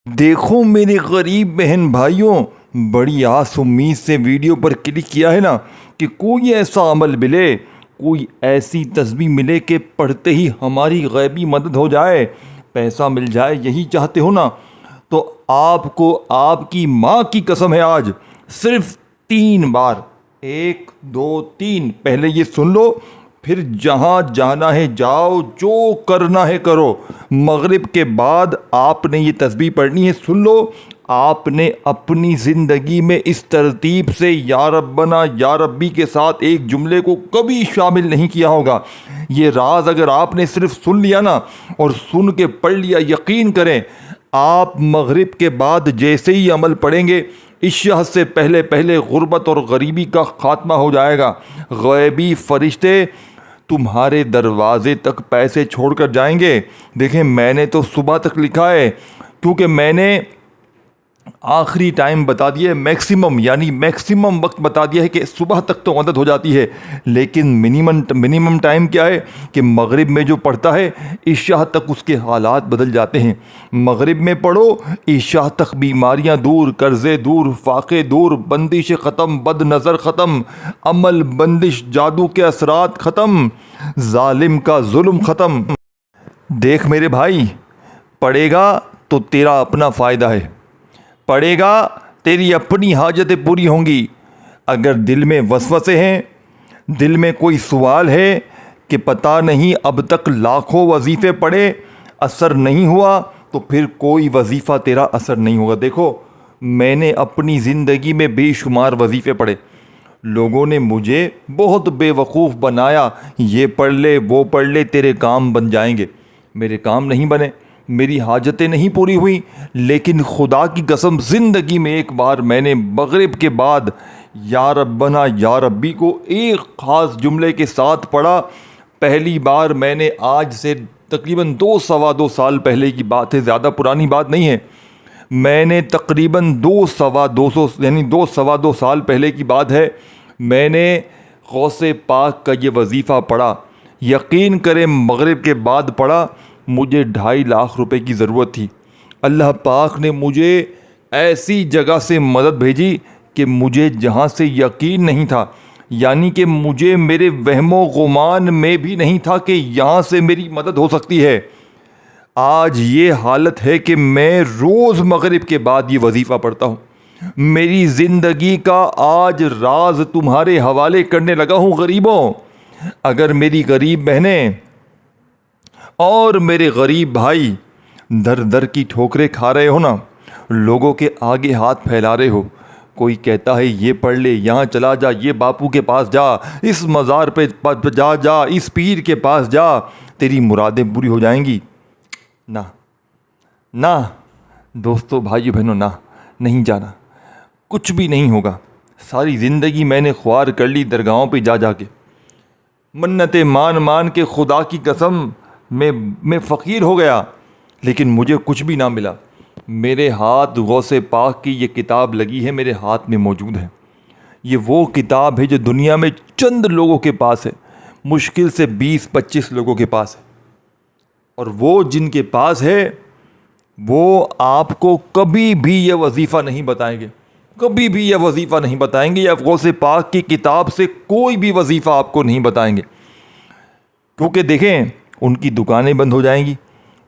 دیکھو میرے غریب بہن بھائیوں، بڑی آس امید سے ویڈیو پر کلک کیا ہے نا کہ کوئی ایسا عمل ملے، کوئی ایسی تسبیح ملے کہ پڑھتے ہی ہماری غیبی مدد ہو جائے، پیسہ مل جائے، یہی چاہتے ہو نا؟ تو آپ کو آپ کی ماں کی قسم ہے، آج صرف 3 بار، 1 2 3، پہلے یہ سن لو، پھر جہاں جانا ہے جاؤ، جو کرنا ہے کرو۔ مغرب کے بعد آپ نے یہ تسبیح پڑھنی ہے، سن لو۔ آپ نے اپنی زندگی میں اس ترتیب سے یا ربنا یا ربی کے ساتھ ایک جملے کو کبھی شامل نہیں کیا ہوگا۔ یہ راز اگر آپ نے صرف سن لیا نا اور سن کے پڑھ لیا، یقین کریں آپ مغرب کے بعد جیسے ہی عمل پڑھیں گے، عشاء سے پہلے پہلے غربت اور غریبی کا خاتمہ ہو جائے گا۔ غیبی فرشتے تمہارے دروازے تک پیسے چھوڑ کر جائیں گے۔ دیکھیں، میں نے تو صبح تک لکھا ہے، کیونکہ میں نے آخری ٹائم بتا دیا ہے، میکسیمم وقت بتا دیا ہے کہ صبح تک تو مدد ہو جاتی ہے، لیکن منیمم ٹائم کیا ہے کہ مغرب میں جو پڑھتا ہے عشاء تک اس کے حالات بدل جاتے ہیں۔ مغرب میں پڑھو، عشاء تک بیماریاں دور، قرضے دور، فاقے دور، بندش ختم، بد نظر ختم، عمل بندش، جادو کے اثرات ختم، ظالم کا ظلم ختم۔ دیکھ میرے بھائی، پڑھے گا تو تیرا اپنا فائدہ ہے، پڑھے گا تیری اپنی حاجتیں پوری ہوں گی۔ اگر دل میں وسوسے ہیں، دل میں کوئی سوال ہے کہ پتہ نہیں اب تک لاکھوں وظیفے پڑھے اثر نہیں ہوا، تو پھر کوئی وظیفہ تیرا اثر نہیں ہوگا۔ دیکھو، میں نے اپنی زندگی میں بے شمار وظیفے پڑھے، لوگوں نے مجھے بہت بے وقوف بنایا، یہ پڑھ لے وہ پڑھ لے تیرے کام بن جائیں گے۔ میرے کام نہیں بنے، میری حاجتیں نہیں پوری ہوئی، لیکن خدا کی قسم زندگی میں ایک بار میں نے مغرب کے بعد یا ربنا یا ربی کو ایک خاص جملے کے ساتھ پڑھا۔ پہلی بار میں نے، آج سے تقریباً 2 سال پہلے کی بات ہے، زیادہ پرانی بات نہیں ہے، میں نے تقریباً 2 سال پہلے کی بات ہے، میں نے غوث پاک کا یہ وظیفہ پڑھا۔ یقین کریں مغرب کے بعد پڑھا، مجھے 2.5 لاکھ روپے کی ضرورت تھی۔ اللہ پاک نے مجھے ایسی جگہ سے مدد بھیجی کہ مجھے جہاں سے یقین نہیں تھا، یعنی کہ مجھے میرے وہم و گمان میں بھی نہیں تھا کہ یہاں سے میری مدد ہو سکتی ہے۔ آج یہ حالت ہے کہ میں روز مغرب کے بعد یہ وظیفہ پڑھتا ہوں۔ میری زندگی کا آج راز تمہارے حوالے کرنے لگا ہوں غریبوں۔ اگر میری غریب بہنیں اور میرے غریب بھائی در در کی ٹھوکریں کھا رہے ہو نا، لوگوں کے آگے ہاتھ پھیلا رہے ہو، کوئی کہتا ہے یہ پڑھ لے، یہاں چلا جا، یہ باپو کے پاس جا، اس مزار پہ جا، اس پیر کے پاس جا، تیری مرادیں پوری ہو جائیں گی، نہ دوستو، بھائیو بہنوں، نہیں جانا، کچھ بھی نہیں ہوگا۔ ساری زندگی میں نے خوار کر لی درگاہوں پہ جا کے، منتیں مان کے، خدا کی قسم میں فقیر ہو گیا، لیکن مجھے کچھ بھی نہ ملا۔ میرے ہاتھ غوث پاک کی یہ کتاب لگی ہے، میرے ہاتھ میں موجود ہے۔ یہ وہ کتاب ہے جو دنیا میں چند لوگوں کے پاس ہے، مشکل سے 20-25 لوگوں کے پاس ہے، اور وہ جن کے پاس ہے وہ آپ کو کبھی بھی یہ وظیفہ نہیں بتائیں گے، کبھی بھی یہ وظیفہ نہیں بتائیں گے، یا غوث پاک کی کتاب سے کوئی بھی وظیفہ آپ کو نہیں بتائیں گے، کیونکہ دیکھیں ان کی دکانیں بند ہو جائیں گی۔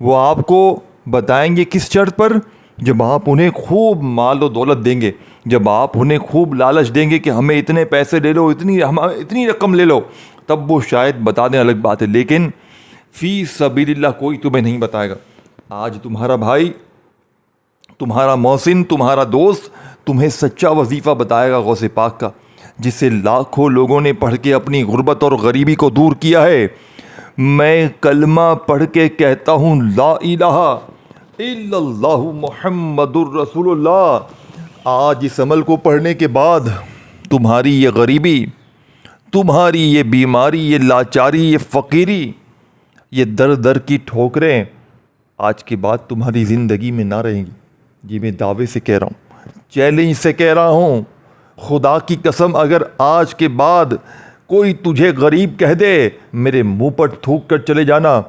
وہ آپ کو بتائیں گے کس شرط پر؟ جب آپ انہیں خوب مال و دولت دیں گے، جب آپ انہیں خوب لالچ دیں گے کہ ہمیں اتنے پیسے لے لو، اتنی رقم لے لو، تب وہ شاید بتا دیں، الگ بات ہے، لیکن فی سبیل اللہ کوئی تمہیں نہیں بتائے گا۔ آج تمہارا بھائی، تمہارا محسن، تمہارا دوست تمہیں سچا وظیفہ بتائے گا غوث پاک کا، جسے لاکھوں لوگوں نے پڑھ کے اپنی غربت اور غریبی کو دور کیا ہے۔ میں کلمہ پڑھ کے کہتا ہوں، لا الہ الا اللہ محمد الرسول اللہ۔ آج اس عمل کو پڑھنے کے بعد تمہاری یہ غریبی، تمہاری یہ بیماری، یہ لاچاری، یہ فقیری، یہ در در کی ٹھوکریں آج کے بعد تمہاری زندگی میں نہ رہیں گی۔ یہ میں دعوے سے کہہ رہا ہوں، چیلنج سے کہہ رہا ہوں، خدا کی قسم اگر آج کے بعد کوئی تجھے غریب کہہ دے، میرے منہ پر تھوک کر چلے جانا۔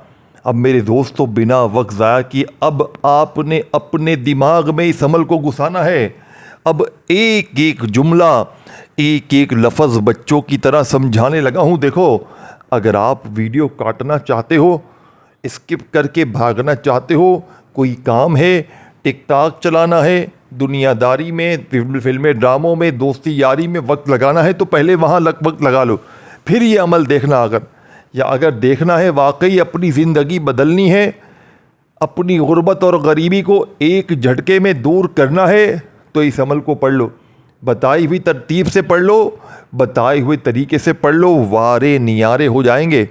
اب میرے دوستو بنا وقت ضائع کیے اب آپ نے اپنے دماغ میں اس عمل کو گھسانا ہے. اب ایک ایک جملہ ایک ایک لفظ بچوں کی طرح سمجھانے لگا ہوں. دیکھو اگر آپ ویڈیو کاٹنا چاہتے ہو، اسکپ کر کے بھاگنا چاہتے ہو، کوئی کام ہے، ٹک ٹاک چلانا ہے، دنیا داری میں، فلمیں ڈراموں میں، دوستی یاری میں وقت لگانا ہے تو پہلے وہاں وقت لگا لو. پھر یہ عمل دیکھنا. اگر دیکھنا ہے واقعی اپنی زندگی بدلنی ہے، اپنی غربت اور غریبی کو ایک جھٹکے میں دور کرنا ہے تو اس عمل کو پڑھ لو. بتائی ہوئی ترتیب سے پڑھ لو، بتائے ہوئے طریقے سے پڑھ لو. وارے نیارے ہو جائیں گے.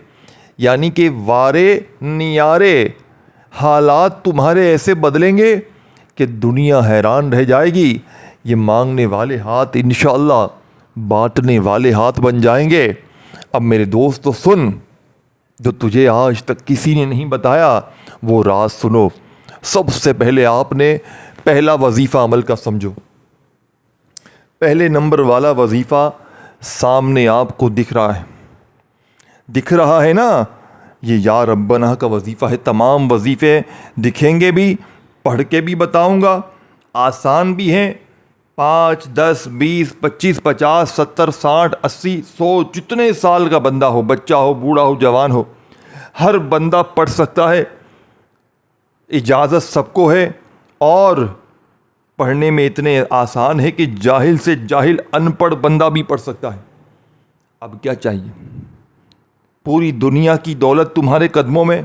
یعنی کہ وارے نیارے حالات تمہارے ایسے بدلیں گے کہ دنیا حیران رہ جائے گی. یہ مانگنے والے ہاتھ انشاءاللہ بانٹنے والے ہاتھ بن جائیں گے. اب میرے دوستو سن، جو تجھے آج تک کسی نے نہیں بتایا وہ راز سنو. سب سے پہلے آپ نے پہلا وظیفہ عمل کا سمجھو. پہلے نمبر والا وظیفہ سامنے آپ کو دکھ رہا ہے نا، یہ یا ربنا کا وظیفہ ہے. تمام وظیفے دکھیں گے بھی، پڑھ کے بھی بتاؤں گا، آسان بھی ہیں. 5 10 20 25 50 70 60 80 100 جتنے سال کا بندہ ہو، بچہ ہو، بوڑھا ہو، جوان ہو، ہر بندہ پڑھ سکتا ہے. اجازت سب کو ہے اور پڑھنے میں اتنے آسان ہے کہ جاہل سے جاہل ان پڑھ بندہ بھی پڑھ سکتا ہے. اب کیا چاہیے؟ پوری دنیا کی دولت تمہارے قدموں میں،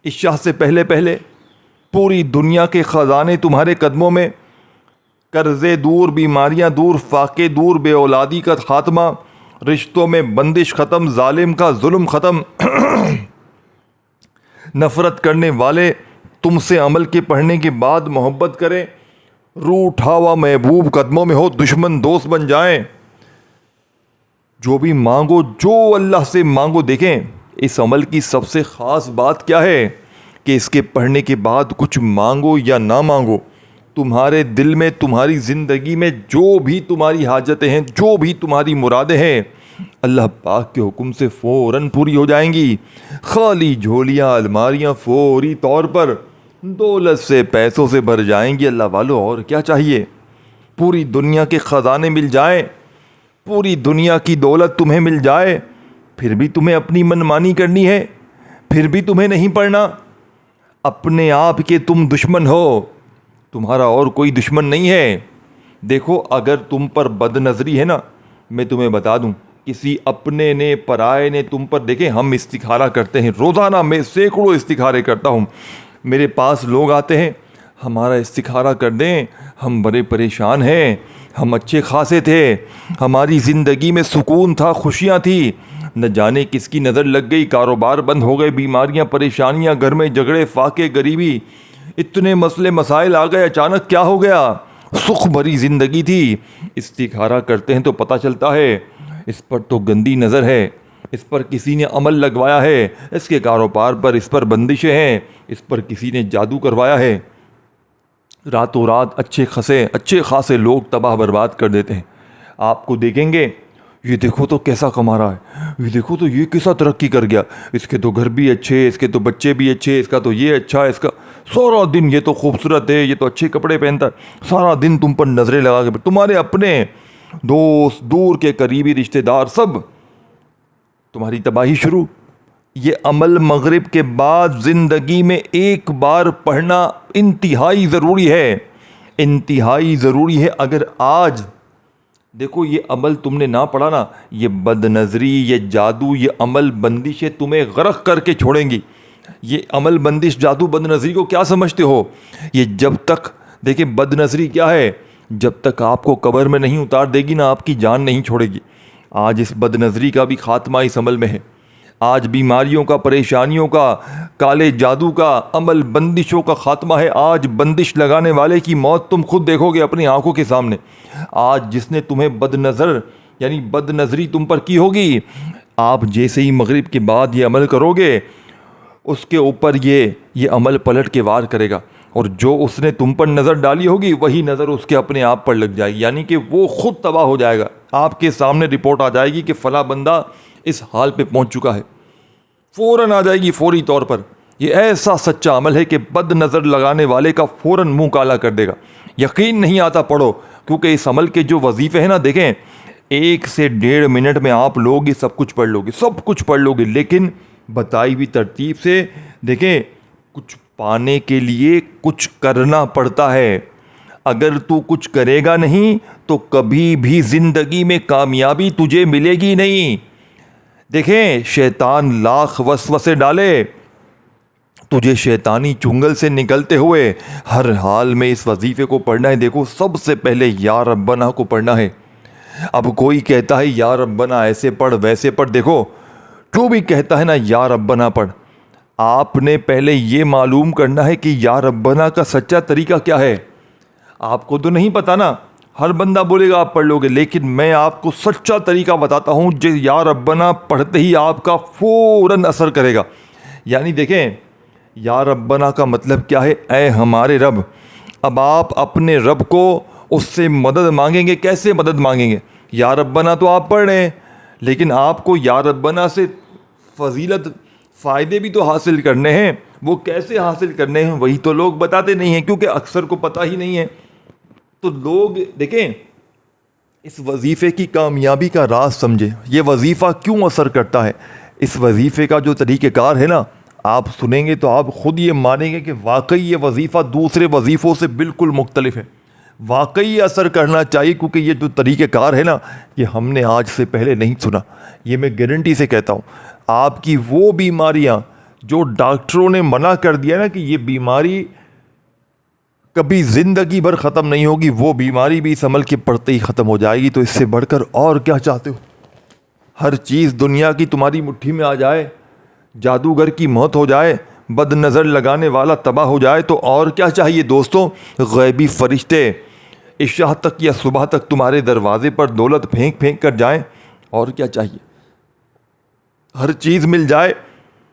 عشاء سے پہلے پوری دنیا کے خزانے تمہارے قدموں میں. قرضے دور، بیماریاں دور، فاقے دور، بے اولادی کا خاتمہ، رشتوں میں بندش ختم، ظالم کا ظلم ختم. نفرت کرنے والے تم سے عمل کے پڑھنے کے بعد محبت کریں. روح اٹھا ہوا محبوب قدموں میں ہو، دشمن دوست بن جائیں. جو بھی مانگو، جو اللہ سے مانگو. دیکھیں اس عمل کی سب سے خاص بات کیا ہے کہ اس کے پڑھنے کے بعد کچھ مانگو یا نہ مانگو، تمہارے دل میں، تمہاری زندگی میں جو بھی تمہاری حاجتیں ہیں، جو بھی تمہاری مرادیں ہیں، اللہ پاک کے حکم سے فوراً پوری ہو جائیں گی. خالی جھولیاں، الماریاں فوری طور پر دولت سے، پیسوں سے بھر جائیں گی. اللہ والو اور کیا چاہیے؟ پوری دنیا کے خزانے مل جائیں، پوری دنیا کی دولت تمہیں مل جائے، پھر بھی تمہیں اپنی منمانی کرنی ہے، پھر بھی تمہیں نہیں پڑھنا. اپنے آپ کے تم دشمن ہو، تمہارا اور کوئی دشمن نہیں ہے. دیکھو اگر تم پر بد نظری ہے نا، میں تمہیں بتا دوں، کسی اپنے نے، پرائے نے تم پر، دیکھیں ہم استخارہ کرتے ہیں روزانہ، میں سینکڑوں استخارے کرتا ہوں. میرے پاس لوگ آتے ہیں، ہمارا استخارہ کر دیں، ہم بڑے پریشان ہیں، ہم اچھے خاصے تھے، ہماری زندگی میں سکون تھا، خوشیاں تھی، نہ جانے کس کی نظر لگ گئی، کاروبار بند ہو گئے، بیماریاں، پریشانیاں، گھر میں جھگڑے، فاقے، غریبی، اتنے مسئلے مسائل آ گئے، اچانک کیا ہو گیا؟ سکھ بھری زندگی تھی. استخارہ کرتے ہیں تو پتہ چلتا ہے اس پر تو گندی نظر ہے، اس پر کسی نے عمل لگوایا ہے، اس کے کاروبار پر اس پر بندشیں ہیں، اس پر کسی نے جادو کروایا ہے. راتوں رات اچھے خاصے لوگ تباہ برباد کر دیتے ہیں. آپ کو دیکھیں گے، یہ دیکھو تو کیسا کما رہا ہے، یہ دیکھو تو یہ کیسا ترقی کر گیا، اس کے تو گھر بھی اچھے، اس کے تو بچے بھی اچھے، اس کا تو یہ اچھا، اس کا سارا دن یہ تو خوبصورت ہے، یہ تو اچھے کپڑے پہنتا ہے. سارا دن تم پر نظریں لگا کے، تمہارے اپنے دوست، دور کے قریبی رشتہ دار، سب تمہاری تباہی شروع. یہ عمل مغرب کے بعد زندگی میں ایک بار پڑھنا انتہائی ضروری ہے، انتہائی ضروری ہے. اگر آج دیکھو یہ عمل تم نے نہ پڑھا نا، یہ بد نظری، یہ جادو، یہ عمل بندشیں تمہیں غرق کر کے چھوڑیں گی. یہ عمل بندش، جادو، بد نظری کو کیا سمجھتے ہو؟ یہ جب تک، دیکھیں بد نظری کیا ہے، جب تک آپ کو قبر میں نہیں اتار دے گی نا، آپ کی جان نہیں چھوڑے گی. آج اس بد نظری کا بھی خاتمہ اس عمل میں ہے. آج بیماریوں کا، پریشانیوں کا، کالے جادو کا، عمل بندشوں کا خاتمہ ہے. آج بندش لگانے والے کی موت تم خود دیکھو گے اپنی آنکھوں کے سامنے. آج جس نے تمہیں بد نظر یعنی بد نظری تم پر کی ہوگی، آپ جیسے ہی مغرب کے بعد یہ عمل کرو گے، اس کے اوپر یہ عمل پلٹ کے وار کرے گا، اور جو اس نے تم پر نظر ڈالی ہوگی وہی نظر اس کے اپنے آپ پر لگ جائے گی. یعنی کہ وہ خود تباہ ہو جائے گا. آپ کے سامنے رپورٹ آ جائے گی کہ فلاں بندہ اس حال پہ پہنچ چکا ہے، فوراً آ جائے گی، فوری طور پر. یہ ایسا سچا عمل ہے کہ بد نظر لگانے والے کا فوراً منہ کالا کر دے گا. یقین نہیں آتا پڑھو، کیونکہ اس عمل کے جو وظیفے ہیں نا، دیکھیں 1 سے 1.5 منٹ میں آپ لوگ یہ سب کچھ پڑھ لو گے، لیکن بتائی ہوئی ترتیب سے. دیکھیں کچھ پانے کے لیے کچھ کرنا پڑتا ہے. اگر تو کچھ کرے گا نہیں تو کبھی بھی زندگی میں کامیابی تجھے ملے گی نہیں. دیکھیں شیطان لاکھ وسوسے ڈالے، تجھے شیطانی چنگل سے نکلتے ہوئے ہر حال میں اس وظیفے کو پڑھنا ہے. دیکھو سب سے پہلے یا ربنا کو پڑھنا ہے. اب کوئی کہتا ہے یا ربنا ایسے پڑھ ویسے پڑھ، دیکھو جو بھی کہتا ہے نا یا ربنا پڑھ، آپ نے پہلے یہ معلوم کرنا ہے کہ یا ربنا کا سچا طریقہ کیا ہے. آپ کو تو نہیں پتا نا، ہر بندہ بولے گا آپ پڑھ لو گے، لیکن میں آپ کو سچا طریقہ بتاتا ہوں جو یا ربنا پڑھتے ہی آپ کا فوراً اثر کرے گا. یعنی دیکھیں یا ربنا کا مطلب کیا ہے؟ اے ہمارے رب. اب آپ اپنے رب کو اس سے مدد مانگیں گے. کیسے مدد مانگیں گے؟ یا ربنا تو آپ پڑھ رہے ہیں، لیکن آپ کو یا ربنا سے فضیلت فائدے بھی تو حاصل کرنے ہیں. وہ کیسے حاصل کرنے ہیں وہی تو لوگ بتاتے نہیں ہیں، کیونکہ اکثر کو پتہ ہی نہیں ہے. تو لوگ دیکھیں اس وظیفے کی کامیابی کا راز سمجھیں. یہ وظیفہ کیوں اثر کرتا ہے؟ اس وظیفے کا جو طریقہ کار ہے نا، آپ سنیں گے تو آپ خود یہ مانیں گے کہ واقعی یہ وظیفہ دوسرے وظیفوں سے بالکل مختلف ہے. واقعی اثر کرنا چاہیے، کیونکہ یہ جو طریقہ کار ہے نا، یہ ہم نے آج سے پہلے نہیں سنا. یہ میں گارنٹی سے کہتا ہوں. آپ کی وہ بیماریاں جو ڈاکٹروں نے منع کر دیا نا کہ یہ بیماری کبھی زندگی بھر ختم نہیں ہوگی، وہ بیماری بھی اس عمل کے پڑھتے ہی ختم ہو جائے گی. تو اس سے بڑھ کر اور کیا چاہتے ہو؟ ہر چیز دنیا کی تمہاری مٹھی میں آ جائے، جادوگر کی موت ہو جائے، بد نظر لگانے والا تباہ ہو جائے، تو اور کیا چاہیے دوستوں؟ غیبی فرشتے عشاء تک یا صبح تک تمہارے دروازے پر دولت پھینک پھینک کر جائیں، اور کیا چاہیے؟ ہر چیز مل جائے،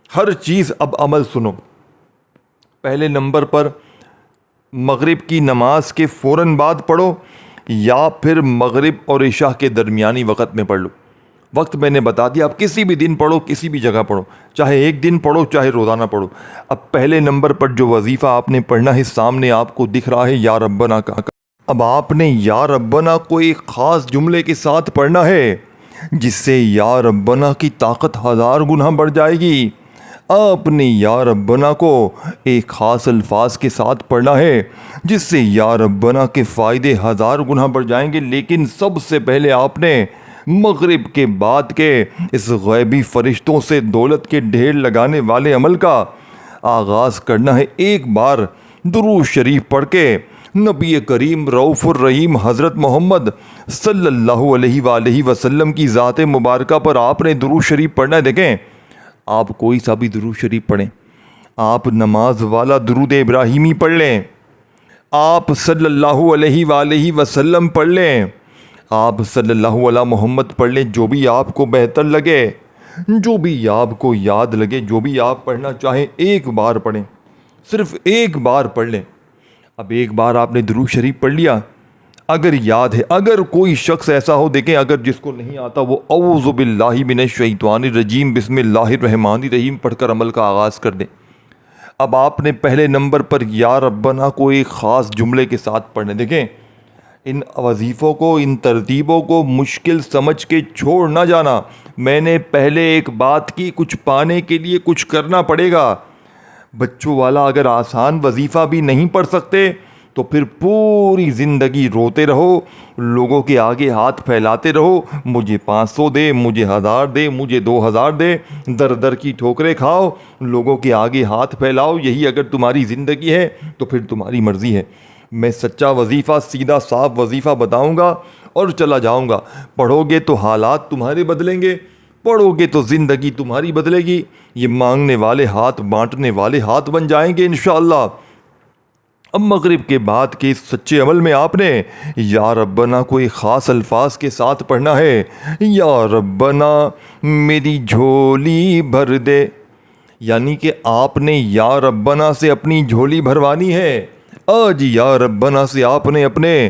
ہر چیز. اب عمل سنو. پہلے نمبر پر مغرب کی نماز کے فوراً بعد پڑھو، یا پھر مغرب اور عشاء کے درمیانی وقت میں پڑھ لو. وقت میں نے بتا دیا، آپ کسی بھی دن پڑھو، کسی بھی جگہ پڑھو، چاہے ایک دن پڑھو چاہے روزانہ پڑھو. اب پہلے نمبر پر جو وظیفہ آپ نے پڑھنا ہے سامنے آپ کو دکھ رہا ہے یا ربنا کا. اب آپ نے یا ربنا کو ایک خاص جملے کے ساتھ پڑھنا ہے جس سے یا ربنا کی طاقت 1000 گنا بڑھ جائے گی. آپ نے یا ربنا کو ایک خاص الفاظ کے ساتھ پڑھنا ہے جس سے یا ربنا کے فائدے 1000 گنا بڑھ جائیں گے. لیکن سب سے پہلے آپ نے مغرب کے بعد کے اس غیبی فرشتوں سے دولت کے ڈھیر لگانے والے عمل کا آغاز کرنا ہے. ایک بار درود شریف پڑھ کے نبی کریم رؤوف الرحیم حضرت محمد صلی اللہ علیہ وآلہ وسلم کی ذات مبارکہ پر آپ نے درود شریف پڑھنا ہے. دیکھیں آپ کوئی سا بھی درود شریف پڑھیں، آپ نماز والا درود ابراہیمی پڑھ لیں، آپ صلی اللہ علیہ وآلہ وسلم پڑھ لیں، آپ صلی اللہ علیہ محمد پڑھ لیں، جو بھی آپ کو بہتر لگے، جو بھی آپ کو یاد لگے، جو بھی آپ پڑھنا چاہیں ایک بار پڑھیں، صرف ایک بار پڑھ لیں. اب ایک بار آپ نے درود شریف پڑھ لیا، اگر یاد ہے، اگر کوئی شخص ایسا ہو، دیکھیں اگر جس کو نہیں آتا وہ اعوذ باللہ من الشیطان الرجیم بسم اللہ الرحمن الرحیم پڑھ کر عمل کا آغاز کر دیں. اب آپ نے پہلے نمبر پر یا ربنا کو ایک خاص جملے کے ساتھ پڑھنے. دیکھیں ان وظیفوں کو، ان ترتیبوں کو مشکل سمجھ کے چھوڑ نہ جانا. میں نے پہلے ایک بات کی، کچھ پانے کے لیے کچھ کرنا پڑے گا. بچوں والا اگر آسان وظیفہ بھی نہیں پڑھ سکتے تو پھر پوری زندگی روتے رہو، لوگوں کے آگے ہاتھ پھیلاتے رہو، مجھے 500 دے، مجھے 1000 دے، مجھے 2000 دے، در در کی ٹھوکریں کھاؤ، لوگوں کے آگے ہاتھ پھیلاؤ. یہی اگر تمہاری زندگی ہے تو پھر تمہاری مرضی ہے. میں سچا وظیفہ، سیدھا صاف وظیفہ بتاؤں گا اور چلا جاؤں گا. پڑھو گے تو حالات تمہارے بدلیں گے، پڑھو گے تو زندگی تمہاری بدلے گی. یہ مانگنے والے ہاتھ بانٹنے والے ہاتھ بن جائیں گے انشاءاللہ. اب مغرب کے بعد کے اس سچے عمل میں آپ نے یا ربنا کو ایک خاص الفاظ کے ساتھ پڑھنا ہے. یا ربنا میری جھولی بھر دے، یعنی کہ آپ نے یا ربنا سے اپنی جھولی بھروانی ہے. آج یا ربنا سے آپ نے اپنے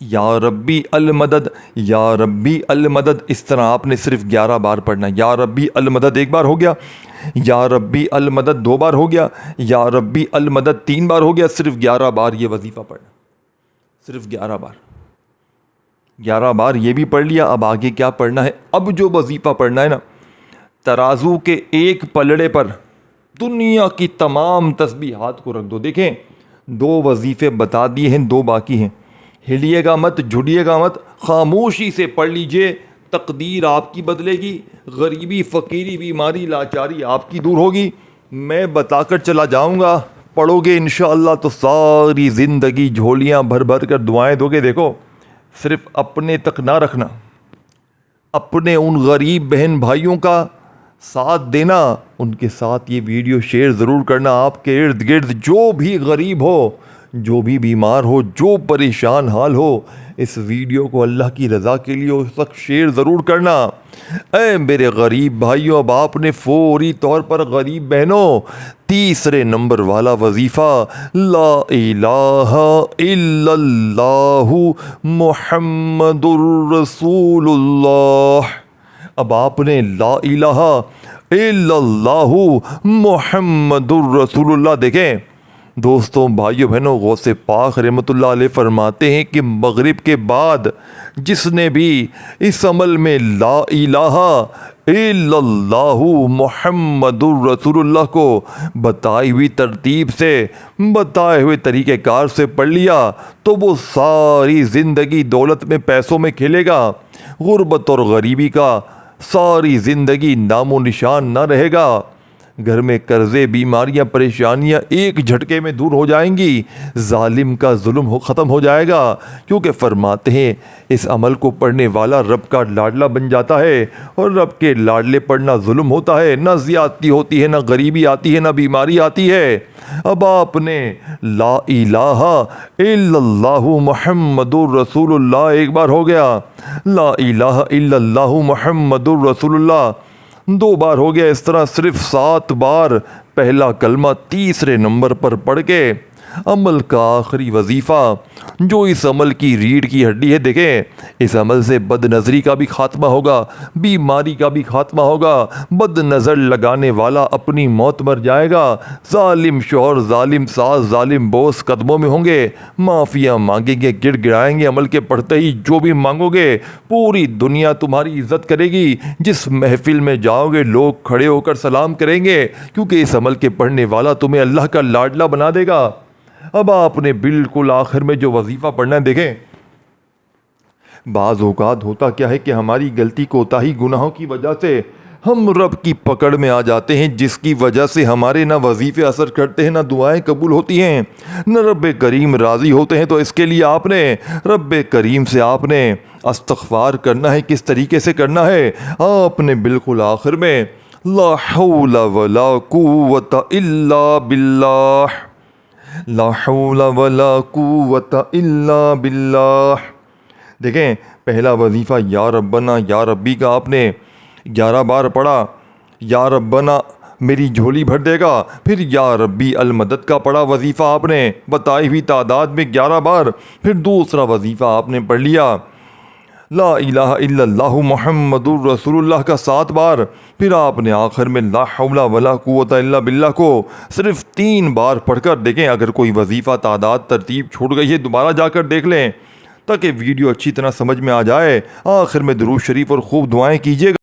یا ربی المدد، یا ربی المدد، اس طرح آپ نے صرف 11 بار پڑھنا ہے۔ یا ربی المدد ایک بار ہو گیا، یا ربی المدد 2 بار ہو گیا، یا ربی المدد 3 بار ہو گیا، صرف 11 بار یہ وظیفہ پڑھنا، صرف 11 بار۔ 11 بار یہ بھی پڑھ لیا، اب آگے کیا پڑھنا ہے؟ اب جو وظیفہ پڑھنا ہے نا، ترازو کے ایک پلڑے پر دنیا کی تمام تسبیحات کو رکھ دو۔ دیکھیں 2 وظیفے بتا دیے ہیں، 2 باقی ہیں۔ ہلیے گا مت، جھڑیے گا مت، خاموشی سے پڑھ لیجئے، تقدیر آپ کی بدلے گی، غریبی، فقیری، بیماری، لاچاری آپ کی دور ہوگی۔ میں بتا کر چلا جاؤں گا، پڑھو گے انشاءاللہ تو ساری زندگی جھولیاں بھر بھر کر دعائیں دو گے۔ دیکھو صرف اپنے تک نہ رکھنا، اپنے ان غریب بہن بھائیوں کا ساتھ دینا، ان کے ساتھ یہ ویڈیو شیئر ضرور کرنا۔ آپ کے ارد گرد جو بھی غریب ہو، جو بھی بیمار ہو، جو پریشان حال ہو، اس ویڈیو کو اللہ کی رضا کے لیے اس وقت شیئر ضرور کرنا۔ اے میرے غریب بھائیوں، اب آپ نے فوری طور پر غریب بہنوں 3 نمبر والا وظیفہ لا الہ الا اللہ محمد الرسول اللہ، اب آپ نے لا الہ الا اللہ محمد الرسول اللہ۔ دیکھیں دوستوں، بھائیوں بہنوں، غوث پاک رحمۃ اللہ علیہ فرماتے ہیں کہ مغرب کے بعد جس نے بھی اس عمل میں لا الہ الا اللہ محمد الرسول اللہ کو بتائی ہوئی ترتیب سے، بتائے ہوئے طریقہ کار سے پڑھ لیا، تو وہ ساری زندگی دولت میں، پیسوں میں کھیلے گا، غربت اور غریبی کا ساری زندگی نام و نشان نہ رہے گا۔ گھر میں قرضے، بیماریاں، پریشانیاں ایک جھٹکے میں دور ہو جائیں گی، ظالم کا ظلم ختم ہو جائے گا، کیونکہ فرماتے ہیں اس عمل کو پڑھنے والا رب کا لاڈلا بن جاتا ہے، اور رب کے لاڈلے پڑھنا ظلم ہوتا ہے، نہ زیادتی ہوتی ہے، نہ غریبی آتی ہے، نہ بیماری آتی ہے۔ اب آپ نے لا الہ الا اللہ محمد الرسول اللہ ایک بار ہو گیا، لا الہ الا اللہ محمد الرسول اللہ 2 بار ہو گیا، اس طرح صرف 7 بار پہلا کلمہ 3 نمبر پر پڑھ کے عمل کا آخری وظیفہ جو اس عمل کی ریڑھ کی ہڈی ہے۔ دیکھیں اس عمل سے بد نظری کا بھی خاتمہ ہوگا، بیماری کا بھی خاتمہ ہوگا، بد نظر لگانے والا اپنی موت مر جائے گا، ظالم شوہر، ظالم ساس، ظالم بوس قدموں میں ہوں گے، معافیاں مانگیں گے، گڑ گڑائیں گے، عمل کے پڑھتے ہی جو بھی مانگو گے پوری دنیا تمہاری عزت کرے گی، جس محفل میں جاؤ گے لوگ کھڑے ہو کر سلام کریں گے، کیونکہ اس عمل کے پڑھنے والا تمہیں اللہ کا لاڈلا بنا دے گا۔ اب آپ نے بالکل آخر میں جو وظیفہ پڑھنا ہے، دیکھیں بعض اوقات ہوتا کیا ہے کہ ہماری غلطی کوتاہی گناہوں کی وجہ سے ہم رب کی پکڑ میں آ جاتے ہیں، جس کی وجہ سے ہمارے نہ وظیفے اثر کرتے ہیں، نہ دعائیں قبول ہوتی ہیں، نہ رب کریم راضی ہوتے ہیں۔ تو اس کے لیے آپ نے رب کریم سے آپ نے استغفار کرنا ہے۔ کس طریقے سے کرنا ہے؟ آپ نے بالکل آخر میں لا حول ولا قوت الا باللہ، لا حول ولا قوت الا باللہ۔ دیکھیں پہلا وظیفہ یا ربنا یا ربی کا آپ نے 11 بار پڑھا، یا ربنا میری جھولی بھر دے گا، پھر یا ربی المدد کا پڑھا وظیفہ آپ نے بتائی ہوئی تعداد میں 11 بار، پھر دوسرا وظیفہ آپ نے پڑھ لیا لا الہ الا اللہ محمد الرسول اللہ کا 7 بار، پھر آپ نے آخر میں لا حول ولا قوت الا باللہ کو صرف 3 بار پڑھ کر دیکھیں۔ اگر کوئی وظیفہ تعداد ترتیب چھوٹ گئی ہے دوبارہ جا کر دیکھ لیں تاکہ ویڈیو اچھی طرح سمجھ میں آ جائے۔ آخر میں درود شریف اور خوب دعائیں کیجیے گا۔